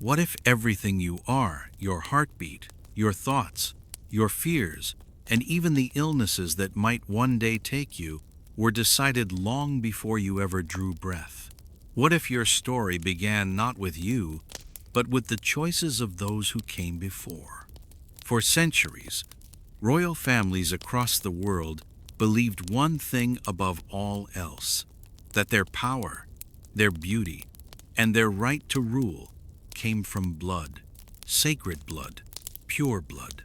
What if everything you are, your heartbeat, your thoughts, your fears, and even the illnesses that might one day take you, were decided long before you ever drew breath? What if your story began not with you, but with the choices of those who came before? For centuries, royal families across the world believed one thing above all else: that their power, their beauty, and their right to rule came from blood, sacred blood, pure blood.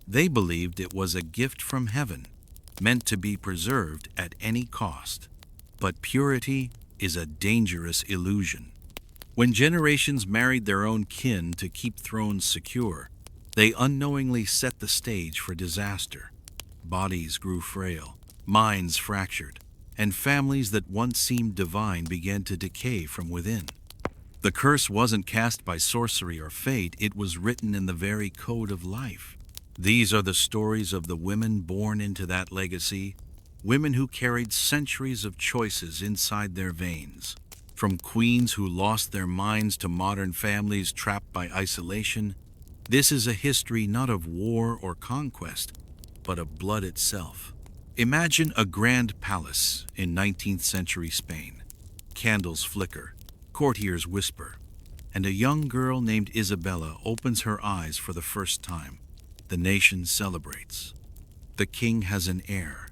They believed it was a gift from heaven, meant to be preserved at any cost. But purity is a dangerous illusion. When generations married their own kin to keep thrones secure, they unknowingly set the stage for disaster. Bodies grew frail, minds fractured, and families that once seemed divine began to decay from within. The curse wasn't cast by sorcery or fate, it was written in the very code of life. These are the stories of the women born into that legacy, women who carried centuries of choices inside their veins. From queens who lost their minds to modern families trapped by isolation, this is a history not of war or conquest, but of blood itself. Imagine a grand palace in 19th century Spain. Candles flicker, courtiers whisper, and a young girl named Isabella opens her eyes for the first time. The nation celebrates. The king has an heir,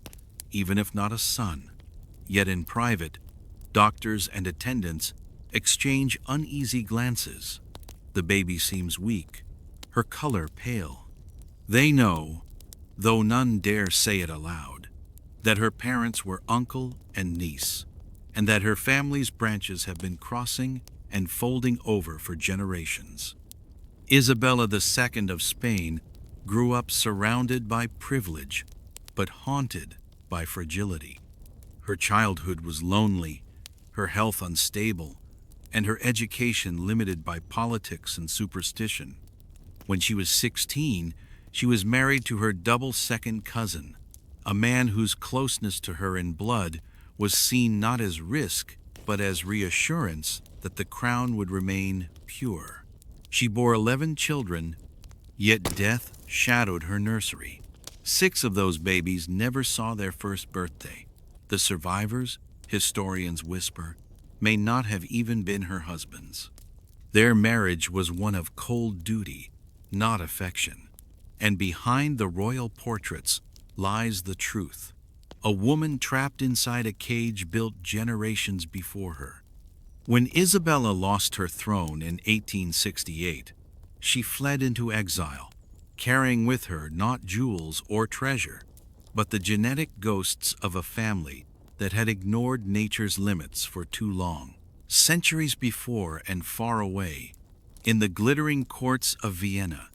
even if not a son. Yet in private, doctors and attendants exchange uneasy glances. The baby seems weak, her color pale. They know, though none dare say it aloud, that her parents were uncle and niece, and that her family's branches have been crossing and folding over for generations. Isabella II of Spain grew up surrounded by privilege, but haunted by fragility. Her childhood was lonely, her health unstable, and her education limited by politics and superstition. When she was 16, she was married to her double second cousin, a man whose closeness to her in blood was seen not as risk, but as reassurance that the crown would remain pure. She bore 11 children, yet death shadowed her nursery. 6 of those babies never saw their first birthday. The survivors, historians whisper, may not have even been her husbands. Their marriage was one of cold duty, not affection. And behind the royal portraits lies the truth. A woman trapped inside a cage built generations before her. When Isabella lost her throne in 1868, she fled into exile, carrying with her not jewels or treasure, but the genetic ghosts of a family that had ignored nature's limits for too long. Centuries before and far away, in the glittering courts of Vienna,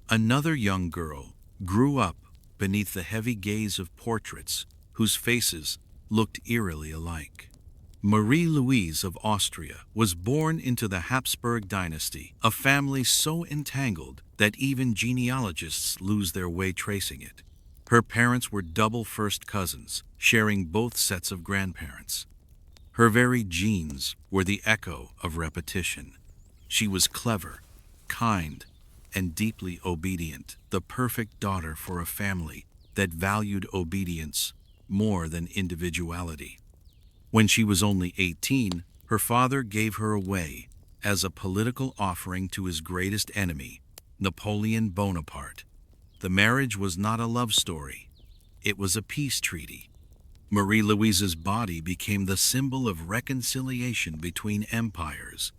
another young girl grew up beneath the heavy gaze of portraits whose faces looked eerily alike. Marie-Louise of Austria was born into the Habsburg dynasty, a family so entangled that even genealogists lose their way tracing it. Her parents were double first cousins, sharing both sets of grandparents. Her very genes were the echo of repetition. She was clever, kind, and deeply obedient, the perfect daughter for a family that valued obedience more than individuality. When she was only 18, her father gave her away as a political offering to his greatest enemy, Napoleon Bonaparte. The marriage was not a love story. It was a peace treaty. Marie-Louise's body became the symbol of reconciliation between empires,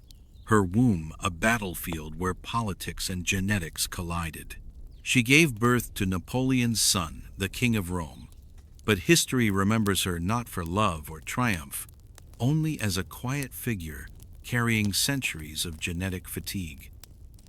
her womb a battlefield where politics and genetics collided. She gave birth to Napoleon's son, the King of Rome, but history remembers her not for love or triumph, only as a quiet figure carrying centuries of genetic fatigue.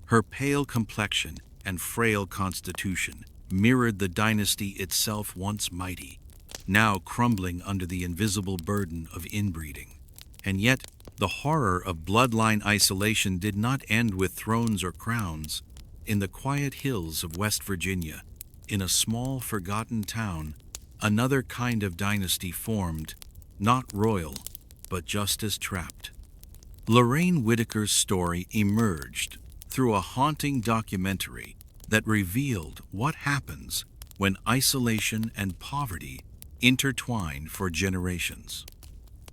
Her pale complexion and frail constitution mirrored the dynasty itself, once mighty, now crumbling under the invisible burden of inbreeding. And yet, the horror of bloodline isolation did not end with thrones or crowns. In the quiet hills of West Virginia, in a small forgotten town, another kind of dynasty formed, not royal, but just as trapped. Lorraine Whitaker's story emerged through a haunting documentary that revealed what happens when isolation and poverty intertwine for generations.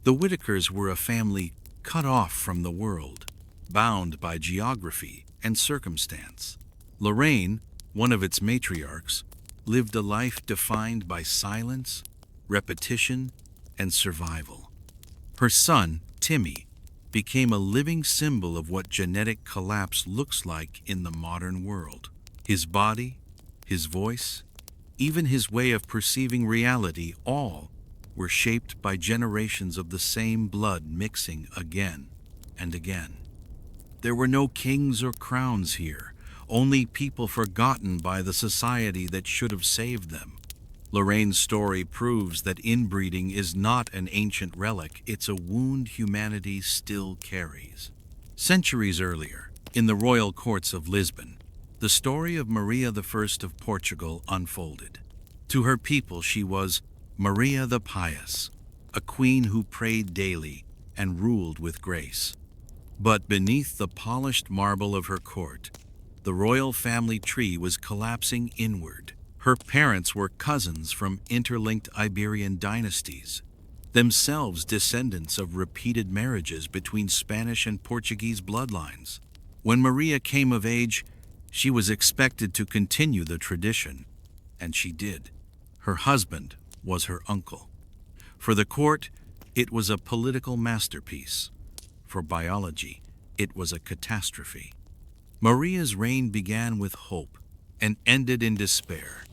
The Whitakers were a family cut off from the world, bound by geography and circumstance. Lorraine, one of its matriarchs, lived a life defined by silence, repetition, and survival. Her son, Timmy, became a living symbol of what genetic collapse looks like in the modern world. His body, his voice, even his way of perceiving reality, all were shaped by generations of the same blood mixing again and again. There were no kings or crowns here, only people forgotten by the society that should have saved them. Lorraine's story proves that inbreeding is not an ancient relic, it's a wound humanity still carries. Centuries earlier, in the royal courts of Lisbon, the story of Maria I of Portugal unfolded. To her people she was Maria the Pious, a queen who prayed daily and ruled with grace. But beneath the polished marble of her court, the royal family tree was collapsing inward. Her parents were cousins from interlinked Iberian dynasties, themselves descendants of repeated marriages between Spanish and Portuguese bloodlines. When Maria came of age, she was expected to continue the tradition, and she did. Her husband was her uncle. For the court, it was a political masterpiece. For biology, it was a catastrophe. Maria's reign began with hope and ended in despair.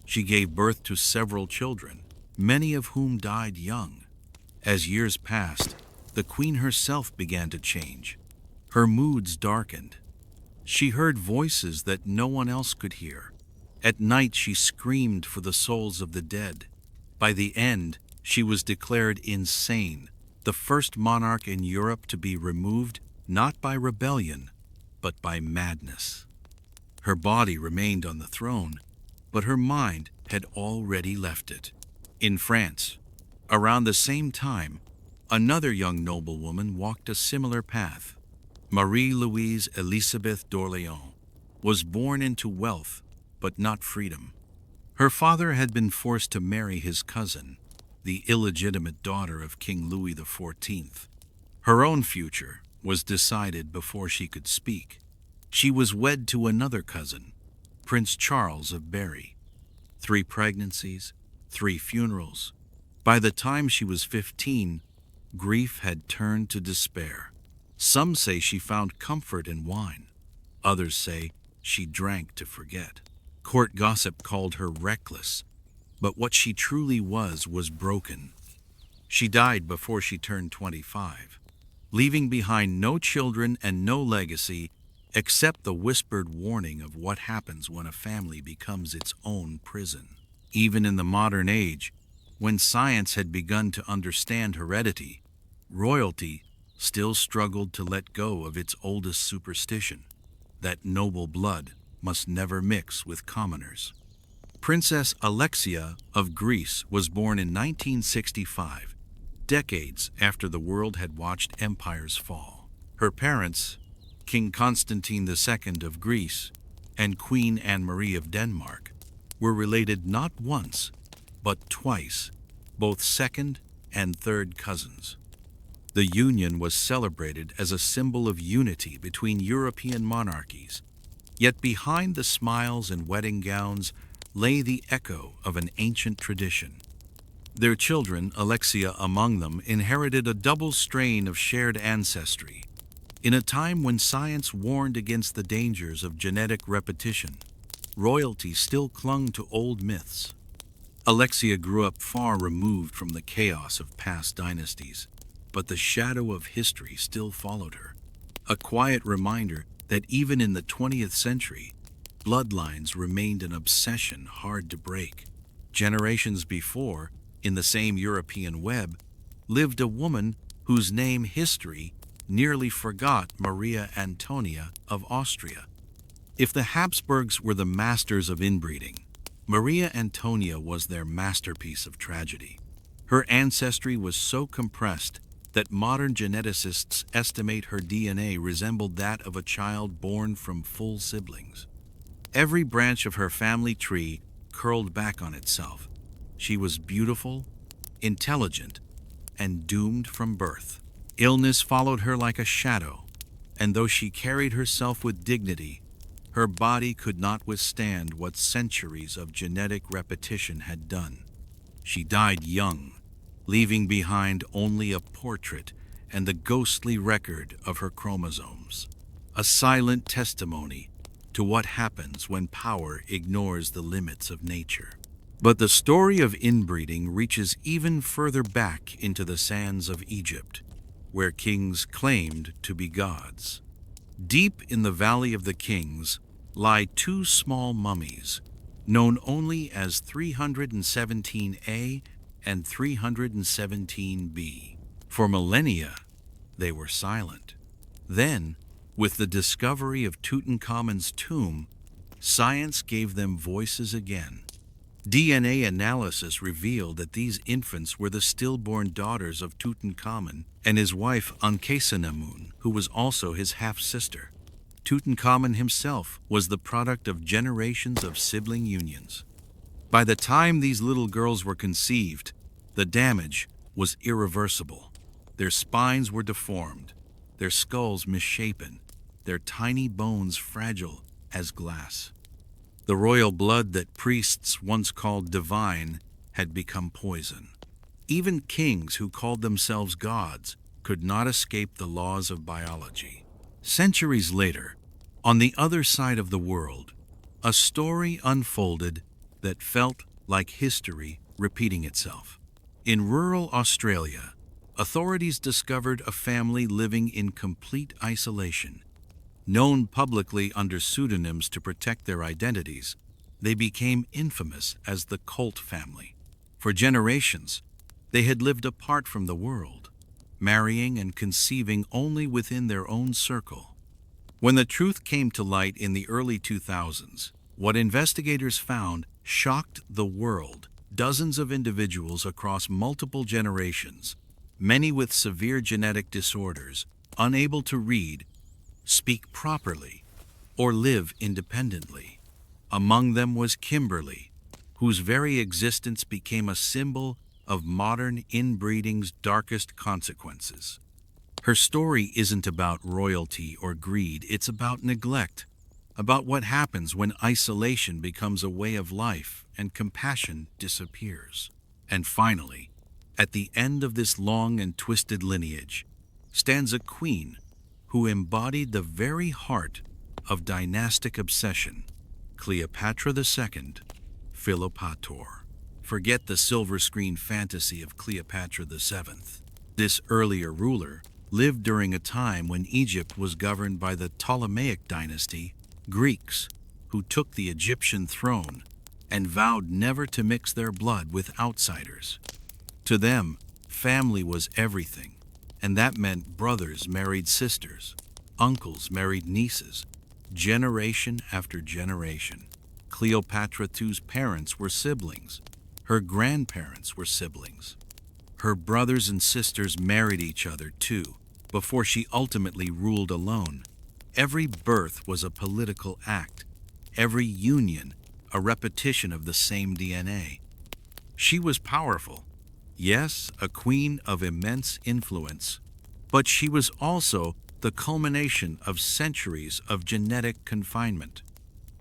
She gave birth to several children, many of whom died young. As years passed, the queen herself began to change. Her moods darkened. She heard voices that no one else could hear. At night she screamed for the souls of the dead. By the end, she was declared insane, the first monarch in Europe to be removed not by rebellion, but by madness. Her body remained on the throne, but her mind had already left it. In France, around the same time, another young noblewoman walked a similar path. Marie-Louise Elisabeth d'Orléans was born into wealth, but not freedom. Her father had been forced to marry his cousin, the illegitimate daughter of King Louis XIV. Her own future was decided before she could speak. She was wed to another cousin, Prince Charles of Berry. 3 pregnancies, 3 funerals. By the time she was 15, grief had turned to despair. Some say she found comfort in wine. Others say she drank to forget. Court gossip called her reckless, but what she truly was broken. She died before she turned 25, leaving behind no children and no legacy except the whispered warning of what happens when a family becomes its own prison. Even in the modern age, when science had begun to understand heredity, royalty still struggled to let go of its oldest superstition, that noble blood must never mix with commoners. Princess Alexia of Greece was born in 1965, decades after the world had watched empires fall. Her parents, King Constantine II of Greece and Queen Anne-Marie of Denmark, were related not once, but twice, both second and third cousins. The union was celebrated as a symbol of unity between European monarchies, yet behind the smiles and wedding gowns lay the echo of an ancient tradition. Their children, Alexia among them, inherited a double strain of shared ancestry. In a time when science warned against the dangers of genetic repetition, royalty still clung to old myths. Alexia grew up far removed from the chaos of past dynasties, but the shadow of history still followed her, a quiet reminder that even in the 20th century, bloodlines remained an obsession hard to break. Generations before, in the same European web, lived a woman whose name history nearly forgot, Maria Antonia of Austria. If the Habsburgs were the masters of inbreeding, Maria Antonia was their masterpiece of tragedy. Her ancestry was so compressed that modern geneticists estimate her DNA resembled that of a child born from full siblings. Every branch of her family tree curled back on itself. She was beautiful, intelligent, and doomed from birth. Illness followed her like a shadow, and though she carried herself with dignity, her body could not withstand what centuries of genetic repetition had done. She died young, leaving behind only a portrait and the ghostly record of her chromosomes, a silent testimony to what happens when power ignores the limits of nature. But the story of inbreeding reaches even further back into the sands of Egypt, where kings claimed to be gods. Deep in the Valley of the Kings lie two small mummies, known only as 317A and 317B. For millennia, they were silent. Then, with the discovery of Tutankhamun's tomb, science gave them voices again. DNA analysis revealed that these infants were the stillborn daughters of Tutankhamun and his wife Ankhesenamun, who was also his half-sister. Tutankhamun himself was the product of generations of sibling unions. By the time these little girls were conceived, the damage was irreversible. Their spines were deformed, their skulls misshapen, their tiny bones fragile as glass. The royal blood that priests once called divine had become poison. Even kings who called themselves gods could not escape the laws of biology. Centuries later, on the other side of the world, a story unfolded that felt like history repeating itself. In rural Australia, authorities discovered a family living in complete isolation. Known publicly under pseudonyms to protect their identities, they became infamous as the Colt family. For generations, they had lived apart from the world, marrying and conceiving only within their own circle. When the truth came to light in the early 2000s, what investigators found shocked the world. Dozens of individuals across multiple generations, many with severe genetic disorders, unable to read, speak properly, or live independently. Among them was Kimberly, whose very existence became a symbol of modern inbreeding's darkest consequences. Her story isn't about royalty or greed, it's about neglect, about what happens when isolation becomes a way of life and compassion disappears. And finally, at the end of this long and twisted lineage, stands a queen who embodied the very heart of dynastic obsession, Cleopatra II, Philopator. Forget the silver screen fantasy of Cleopatra VII. This earlier ruler lived during a time when Egypt was governed by the Ptolemaic dynasty, Greeks, who took the Egyptian throne and vowed never to mix their blood with outsiders. To them, family was everything, and that meant brothers married sisters, uncles married nieces, generation after generation. Cleopatra II's parents were siblings. Her grandparents were siblings. Her brothers and sisters married each other too, before she ultimately ruled alone. Every birth was a political act, every union a repetition of the same DNA. She was powerful, yes, a queen of immense influence, but she was also the culmination of centuries of genetic confinement.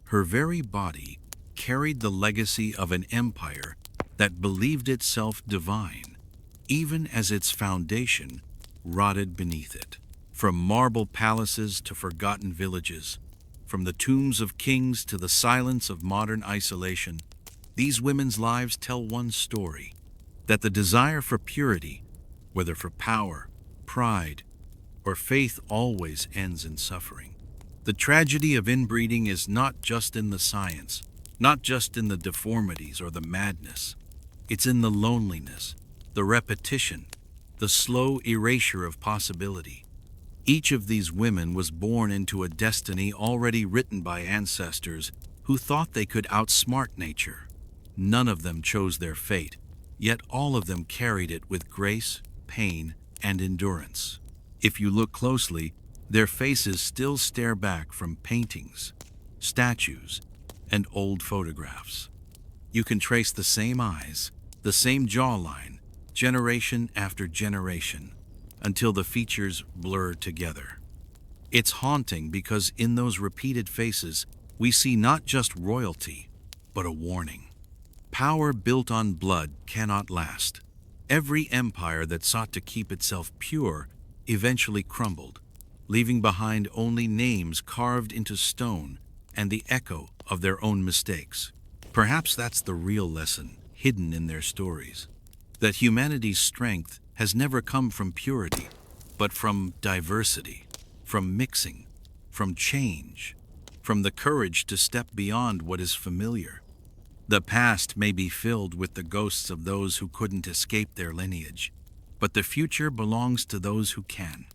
Her very body carried the legacy of an empire that believed itself divine, even as its foundation rotted beneath it. From marble palaces to forgotten villages, from the tombs of kings to the silence of modern isolation, these women's lives tell one story, that the desire for purity, whether for power, pride, or faith, always ends in suffering. The tragedy of inbreeding is not just in the science, not just in the deformities or the madness. It's in the loneliness, the repetition, the slow erasure of possibility. Each of these women was born into a destiny already written by ancestors who thought they could outsmart nature. None of them chose their fate, yet all of them carried it with grace, pain, and endurance. If you look closely, their faces still stare back from paintings, statues, and old photographs. You can trace the same eyes, the same jawline, generation after generation, until the features blur together. It's haunting because in those repeated faces, we see not just royalty, but a warning. Power built on blood cannot last. Every empire that sought to keep itself pure eventually crumbled, leaving behind only names carved into stone and the echo of their own mistakes. Perhaps that's the real lesson hidden in their stories, that humanity's strength has never come from purity, but from diversity, from mixing, from change, from the courage to step beyond what is familiar. The past may be filled with the ghosts of those who couldn't escape their lineage, but the future belongs to those who can.